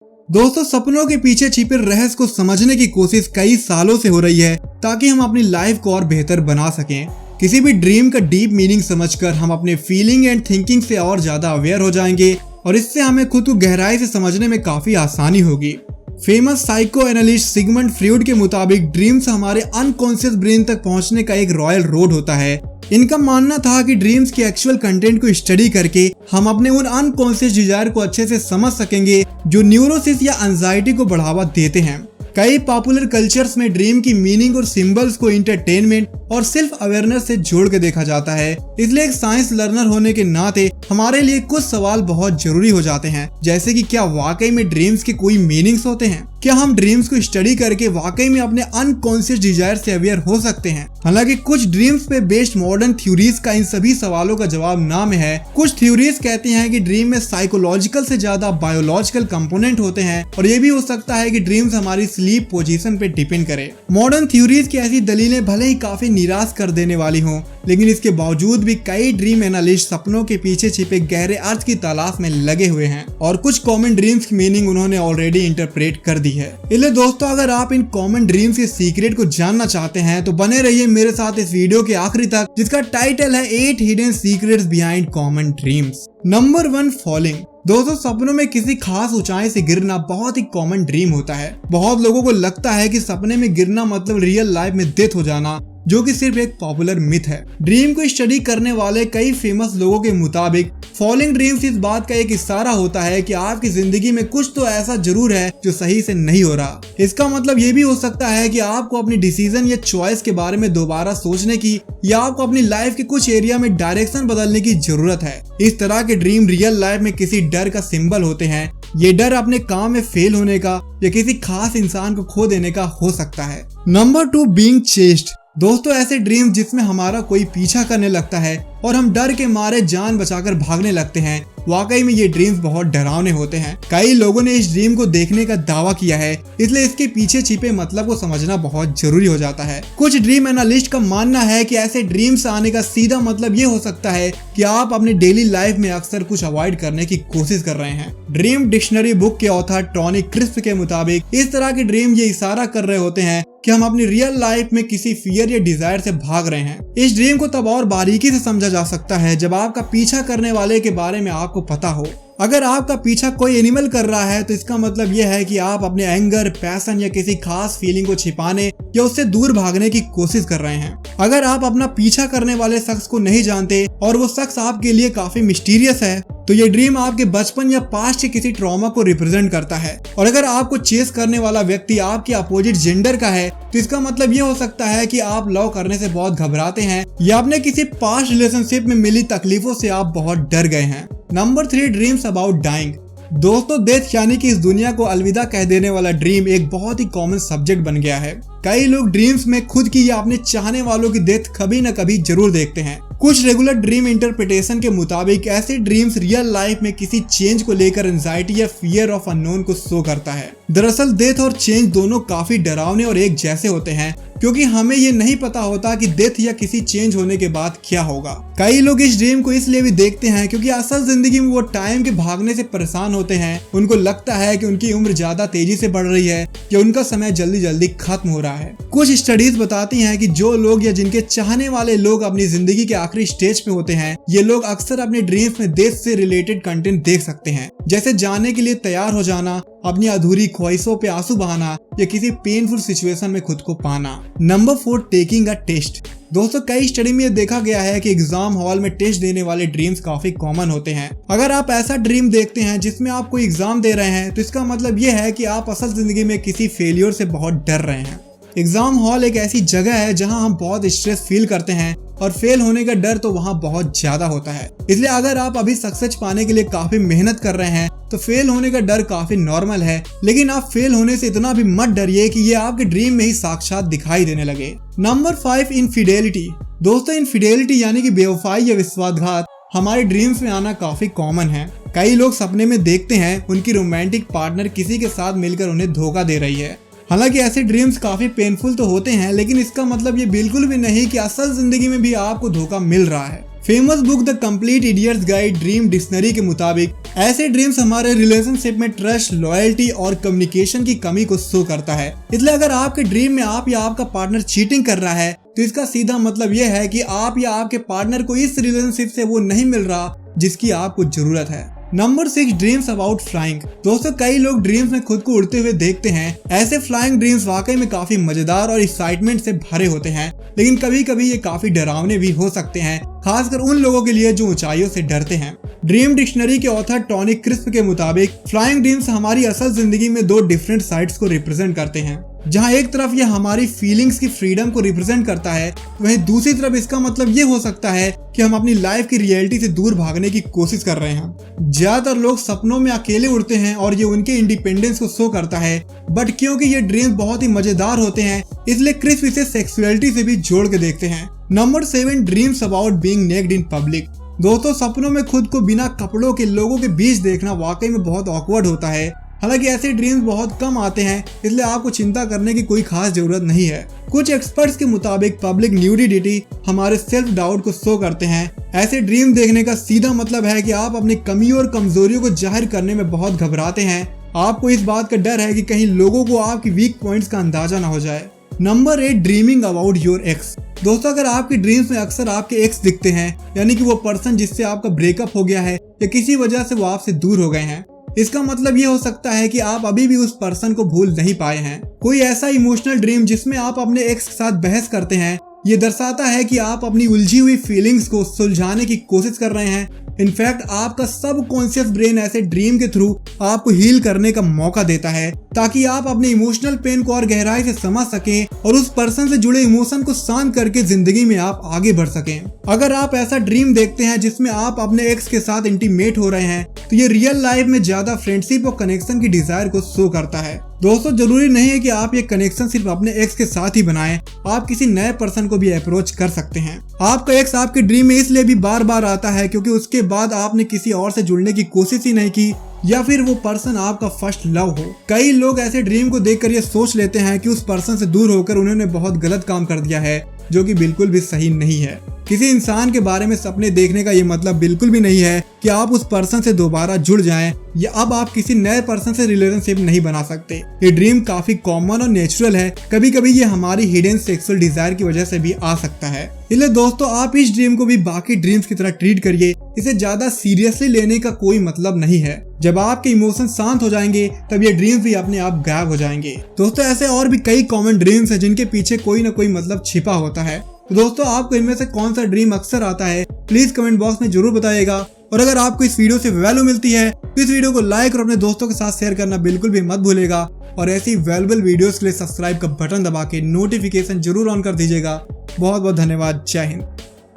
दोस्तों, सपनों के पीछे छिपे रहस्य को समझने की कोशिश कई सालों से हो रही है ताकि हम अपनी लाइफ को और बेहतर बना सकें। किसी भी ड्रीम का डीप मीनिंग समझकर हम अपने फीलिंग एंड थिंकिंग से और ज्यादा अवेयर हो जाएंगे और इससे हमें खुद को गहराई से समझने में काफी आसानी होगी। Famous psycho analyst Sigmund Freud के मुताबिक ड्रीम्स हमारे अनकॉन्शियस ब्रेन तक पहुंचने का एक रॉयल रोड होता है। इनका मानना था कि ड्रीम्स के एक्चुअल कंटेंट को स्टडी करके हम अपने उन अनकॉन्शियस डिजायर को अच्छे से समझ सकेंगे जो न्यूरोसिस या एंजाइटी को बढ़ावा देते हैं। कई पॉपुलर कल्चर्स में ड्रीम की मीनिंग और सिंबल्स को एंटरटेनमेंट और सेल्फ अवेयरनेस से जोड़ के देखा जाता है। इसलिए एक साइंस लर्नर होने के नाते हमारे लिए कुछ सवाल बहुत जरूरी हो जाते हैं, जैसे कि क्या वाकई में ड्रीम्स के कोई मीनिंग्स होते हैं? क्या हम ड्रीम्स को स्टडी करके वाकई में अपने अनकॉन्शियस डिजायर से अवेयर हो सकते हैं? हालांकि कुछ ड्रीम्स पे बेस्ड मॉडर्न थ्योरीज का इन सभी सवालों का जवाब ना में है। कुछ थ्योरीज कहती हैं कि ड्रीम में साइकोलॉजिकल से ज्यादा बायोलॉजिकल कंपोनेंट होते हैं और ये भी हो सकता है कि ड्रीम्स हमारी स्लीप पोजीशन पे डिपेंड करे। मॉडर्न थ्योरीज की ऐसी दलीलें भले ही काफी निराश कर देने वाली हों, लेकिन इसके बावजूद भी कई ड्रीम एनालिस्ट सपनों के पीछे छिपे गहरे अर्थ की तलाश में लगे हुए हैं और कुछ कॉमन ड्रीम्स की मीनिंग उन्होंने ऑलरेडी इंटरप्रेट कर दी है। इसलिए दोस्तों, अगर आप इन कॉमन ड्रीम्स के सीक्रेट को जानना चाहते हैं तो बने रहिए मेरे साथ इस वीडियो के आखिरी तक, जिसका टाइटल है 8 hidden secrets behind common dreams. Number 1, falling. दोस्तों, सपनों में किसी खास ऊंचाई से गिरना बहुत ही कॉमन ड्रीम होता है। बहुत लोगों को लगता है कि सपने में गिरना मतलब रियल लाइफ में डेथ हो जाना, जो कि सिर्फ एक पॉपुलर मिथ है। ड्रीम को स्टडी करने वाले कई फेमस लोगों के मुताबिक फॉलिंग ड्रीम्स इस बात का एक इशारा होता है कि आपकी जिंदगी में कुछ तो ऐसा जरूर है जो सही से नहीं हो रहा। इसका मतलब ये भी हो सकता है कि आपको अपनी डिसीजन या चॉइस के बारे में दोबारा सोचने की या आपको अपनी लाइफ के कुछ एरिया में डायरेक्शन बदलने की जरूरत है। इस तरह के ड्रीम रियल लाइफ में किसी डर का सिंबल होते हैं। ये डर अपने काम में फेल होने का या किसी खास इंसान को खो देने का हो सकता है। Number 2, being chased. दोस्तों, ऐसे ड्रीम जिसमें हमारा कोई पीछा करने लगता है और हम डर के मारे जान बचाकर भागने लगते हैं, वाकई में ये ड्रीम्स बहुत डरावने होते हैं। कई लोगों ने इस ड्रीम को देखने का दावा किया है, इसलिए इसके पीछे छिपे मतलब को समझना बहुत जरूरी हो जाता है। कुछ ड्रीम एनालिस्ट का मानना है कि ऐसे ड्रीम्स आने का सीधा मतलब ये हो सकता है कि आप अपनी डेली लाइफ में अक्सर कुछ अवॉइड करने की कोशिश कर रहे हैं। ड्रीम डिक्शनरी बुक के ऑथर टॉनी क्रिस्प के मुताबिक इस तरह के ड्रीम ये इशारा कर रहे होते हैं कि हम अपनी रियल लाइफ में किसी फियर या डिजायर से भाग रहे हैं। इस ड्रीम को तब और बारीकी से समझा जा सकता है जब आपका पीछा करने वाले के बारे में आपको पता हो। अगर आपका पीछा कोई एनिमल कर रहा है तो इसका मतलब यह है कि आप अपने एंगर, पैशन या किसी खास फीलिंग को छिपाने या उससे दूर भागने की कोशिश कर रहे हैं। अगर आप अपना पीछा करने वाले शख्स को नहीं जानते और वो शख्स आपके लिए काफी मिस्टीरियस है, तो ये ड्रीम आपके बचपन या पास्ट के किसी ट्रॉमा को रिप्रेजेंट करता है। और अगर आपको चेस करने वाला व्यक्ति आपके अपोजिट जेंडर का है, तो इसका मतलब ये हो सकता है कि आप लव करने से बहुत घबराते हैं या अपने किसी पास्ट रिलेशनशिप में मिली तकलीफों से आप बहुत डर गए हैं। Number 3, dreams about dying. दोस्तों, डेथ यानी कि इस दुनिया को अलविदा कह देने वाला ड्रीम एक बहुत ही कॉमन सब्जेक्ट बन गया है। कई लोग ड्रीम्स में खुद की या अपने चाहने वालों की डेथ कभी न कभी जरूर देखते हैं। कुछ रेगुलर ड्रीम इंटरप्रिटेशन के मुताबिक ऐसे ड्रीम्स रियल लाइफ में किसी चेंज को लेकर एंजाइटी या फियर ऑफ अननोन को शो करता है। दरअसल डेथ और चेंज दोनों काफी डरावने और एक जैसे होते हैं, क्योंकि हमें ये नहीं पता होता कि डेथ या किसी चेंज होने के बाद क्या होगा। कई लोग इस ड्रीम को इसलिए भी देखते हैं क्योंकि असल जिंदगी में वो टाइम के भागने से परेशान होते हैं। उनको लगता है कि उनकी उम्र ज्यादा तेजी से बढ़ रही है या उनका समय जल्दी जल्दी खत्म हो रहा है। कुछ स्टडीज बताती हैं कि जो लोग या जिनके चाहने वाले लोग अपनी जिंदगी के आखिरी स्टेज पे होते हैं, ये लोग अक्सर अपने ड्रीम्स में डेथ से रिलेटेड कंटेंट देख सकते हैं, जैसे जाने के लिए तैयार हो जाना, अपनी अधूरी ख्वाहिशों पे आंसू बहाना या किसी पेनफुल सिचुएशन में खुद को पाना। Number 4, taking a test. दोस्तों, कई स्टडी में देखा गया है कि एग्जाम हॉल में टेस्ट देने वाले ड्रीम्स काफी कॉमन होते हैं। अगर आप ऐसा ड्रीम देखते हैं जिसमें आप कोई एग्जाम दे रहे हैं, तो इसका मतलब ये है कि आप असल जिंदगी में किसी फेलियर से बहुत डर रहे हैं। एग्जाम हॉल एक ऐसी जगह है जहां हम बहुत स्ट्रेस फील करते हैं और फेल होने का डर तो वहां बहुत ज्यादा होता है। इसलिए अगर आप अभी सक्सेस पाने के लिए काफी मेहनत कर रहे हैं तो फेल होने का डर काफी नॉर्मल है, लेकिन आप फेल होने से इतना भी मत डरिए कि ये आपके ड्रीम में ही साक्षात दिखाई देने लगे। Number 5, infidelity. दोस्तों, इनफिडेलिटी यानी कि बेवफाई या विश्वासघात हमारे ड्रीम्स में आना काफी कॉमन है। कई लोग सपने में देखते हैं उनकी रोमांटिक पार्टनर किसी के साथ मिलकर उन्हें धोखा दे रही है। हालांकि ऐसे ड्रीम्स काफी पेनफुल तो होते हैं, लेकिन इसका मतलब ये बिल्कुल भी नहीं कि असल जिंदगी में भी आपको धोखा मिल रहा है। Famous book the complete idiots guide dream dictionary के मुताबिक ऐसे ड्रीम्स हमारे रिलेशनशिप में ट्रस्ट, लॉयल्टी और कम्युनिकेशन की कमी को शो करता है। इसलिए अगर आपके ड्रीम में आप या आपका पार्टनर चीटिंग कर रहा है तो इसका सीधा मतलब यह है कि आप या आपके पार्टनर को इस रिलेशनशिप से वो नहीं मिल रहा जिसकी आपको जरूरत है। Number 6, dreams about flying. दोस्तों, कई लोग ड्रीम्स में खुद को उड़ते हुए देखते हैं। ऐसे फ्लाइंग ड्रीम्स वाकई में काफी मजेदार और एक्साइटमेंट से भरे होते हैं, लेकिन कभी कभी ये काफी डरावने भी हो सकते हैं, खासकर उन लोगों के लिए जो ऊंचाइयों से डरते हैं। ड्रीम डिक्शनरी के ऑथर टॉनी क्रिस्प के मुताबिक फ्लाइंग ड्रीम्स हमारी असल जिंदगी में दो डिफरेंट साइड्स को रिप्रेजेंट करते हैं। जहां एक तरफ यह हमारी फीलिंग्स की फ्रीडम को रिप्रेजेंट करता है, वहीं दूसरी तरफ इसका मतलब ये हो सकता है कि हम अपनी लाइफ की रियलिटी से दूर भागने की कोशिश कर रहे हैं। ज्यादातर लोग सपनों में अकेले उड़ते हैं और ये उनके इंडिपेंडेंस को शो करता है, बट क्योंकि ये ड्रीम्स बहुत ही मजेदार होते हैं इसलिए क्रिस्प इसे सेक्सुअलिटी से भी जोड़ के देखते हैं। Number 7, dreams about being naked in public. दोस्तों, सपनों में खुद को बिना कपड़ों के लोगों के बीच देखना वाकई में बहुत ऑकवर्ड होता है। हालांकि ऐसे ड्रीम्स बहुत कम आते हैं, इसलिए आपको चिंता करने की कोई खास जरूरत नहीं है। कुछ एक्सपर्ट्स के मुताबिक पब्लिक न्यूडिटी हमारे सेल्फ डाउट को शो करते हैं। ऐसे ड्रीम देखने का सीधा मतलब है कि आप अपनी कमी और कमजोरियों को जाहिर करने में बहुत घबराते हैं। आपको इस बात का डर है कि कहीं लोगों को आपकी वीक पॉइंट्स का अंदाजा ना हो जाए। Number 8, dreaming about your x. दोस्तों, अगर आपकी ड्रीम्स में अक्सर आपके एक्स दिखते हैं, यानी कि वो पर्सन जिससे आपका ब्रेकअप हो गया है या किसी वजह से वो आपसे दूर हो गए हैं, इसका मतलब ये हो सकता है कि आप अभी भी उस पर्सन को भूल नहीं पाए हैं। कोई ऐसा इमोशनल ड्रीम जिसमें आप अपने एक्स के साथ बहस करते हैं, ये दर्शाता है कि आप अपनी उलझी हुई फीलिंग्स को सुलझाने की कोशिश कर रहे हैं। इनफैक्ट आपका सब कॉन्शियस ब्रेन ऐसे ड्रीम के थ्रू आपको हील करने का मौका देता है, ताकि आप अपने इमोशनल पेन को और गहराई से समझ सकें और उस पर्सन से जुड़े इमोशन को शांत करके जिंदगी में आप आगे बढ़ सकें। अगर आप ऐसा ड्रीम देखते हैं जिसमें आप अपने एक्स के साथ इंटीमेट हो रहे हैं, तो ये रियल लाइफ में ज्यादा फ्रेंडशिप और कनेक्शन की डिजायर को शो करता है। दोस्तों, जरूरी नहीं है कि आप ये कनेक्शन सिर्फ अपने एक्स के साथ ही बनाएं, आप किसी नए पर्सन को भी अप्रोच कर सकते हैं। आपका एक्स आपके ड्रीम में इसलिए भी बार बार आता है क्योंकि उसके बाद आपने किसी और से जुड़ने की कोशिश ही नहीं की, या फिर वो पर्सन आपका फर्स्ट लव हो। कई लोग ऐसे ड्रीम को देखकर ये सोच लेते हैं कि उस पर्सन से दूर होकर उन्होंने बहुत गलत काम कर दिया है, जो कि बिल्कुल भी सही नहीं है। किसी इंसान के बारे में सपने देखने का ये मतलब बिल्कुल भी नहीं है कि आप उस पर्सन से दोबारा जुड़ जाएं या अब आप किसी नए पर्सन से रिलेशनशिप नहीं बना सकते। ये ड्रीम काफी कॉमन और नेचुरल है। कभी कभी ये हमारी हिडन सेक्सुअल डिजायर की वजह से भी आ सकता है। इसलिए दोस्तों, आप इस ड्रीम को भी बाकी ड्रीम्स की तरह ट्रीट करिए। इसे ज्यादा सीरियसली लेने का कोई मतलब नहीं है। जब आपके इमोशन शांत हो जाएंगे तब ये ड्रीम्स भी अपने आप गायब हो जाएंगे। दोस्तों, ऐसे और भी कई कॉमन ड्रीम्स हैं जिनके पीछे कोई ना कोई मतलब छिपा होता है। तो दोस्तों, आपको इनमें से कौन सा ड्रीम अक्सर आता है, प्लीज कमेंट बॉक्स में जरूर बताइएगा। और अगर आपको इस वीडियो से वैल्यू मिलती है तो इस वीडियो को लाइक और अपने दोस्तों के साथ शेयर करना बिल्कुल भी मत भूलेगा। और ऐसी वैल्यूएबल वीडियोस के लिए सब्सक्राइब का बटन दबा के नोटिफिकेशन जरूर ऑन कर दीजिएगा। बहुत बहुत धन्यवाद। जय हिंद।